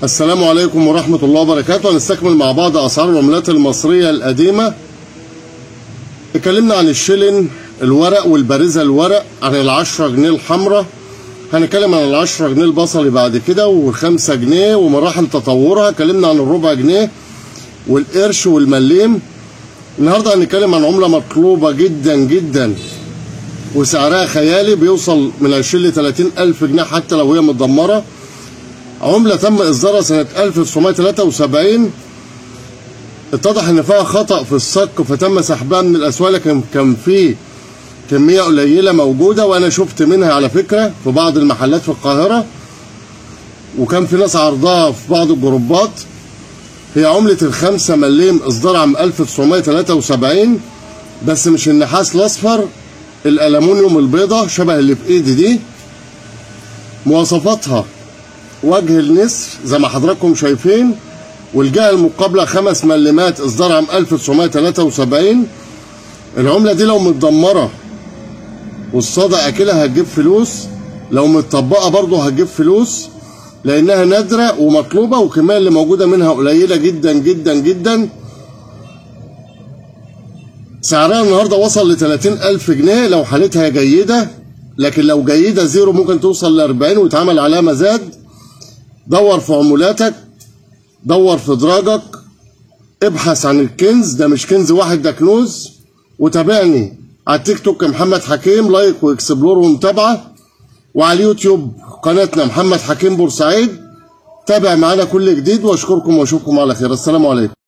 السلام عليكم ورحمة الله وبركاته. هنستكمل مع بعض أسعار العملات المصرية القديمة. اتكلمنا عن الشلن الورق والبارزة الورق، عن ال10 جنيه الحمراء، هنتكلم عن ال10 جنيه البصلي بعد كده، وال5 جنيه ومراحل تطورها. اتكلمنا عن الربع جنيه والقرش والمليم. النهارده هنتكلم عن عملة مطلوبة جدا جدا وسعرها خيالي، بيوصل من 20 ل 30 ألف جنيه حتى لو هي متدمرة. عملة تم إصدارها سنة 1973، اتضح إن فيها خطأ في الصك فتم سحبها من الأسواق، لكن كان في كمية قليلة موجودة وأنا شفت منها على فكرة في بعض المحلات في القاهرة، وكان في ناس عرضها في بعض الجروبات. هي عملة ال5 مليم إصدار عام 1973، بس مش النحاس الأصفر، الألمونيوم البيضة شبه اللي في إيدي دي. مواصفاتها وجه النسر زي ما حضراتكم شايفين، والجهة المقابلة 5 مليمات إصدار عام 1973. العملة دي لو متدمرة والصدى أكلها هتجيب فلوس، لو متطبقة برضه هتجيب فلوس، لأنها نادرة ومطلوبة، والكمية اللي موجودة منها قليلة جدا جدا جدا. سعرها النهارده وصل ل 30 ألف جنيه لو حالتها جيدة، لكن لو جيدة زيرو ممكن توصل ل 40 ويتعمل عليها مزاد. دور في عمولاتك، دور في دراجك، ابحث عن الكنز، ده مش كنز واحد، ده كنوز. وتابعني على التيك توك محمد حكيم، لايك واكسبلور ومتابعة، وعلى اليوتيوب قناتنا محمد حكيم بورسعيد. تابع معانا كل جديد، واشكركم واشوفكم على خير. السلام عليكم.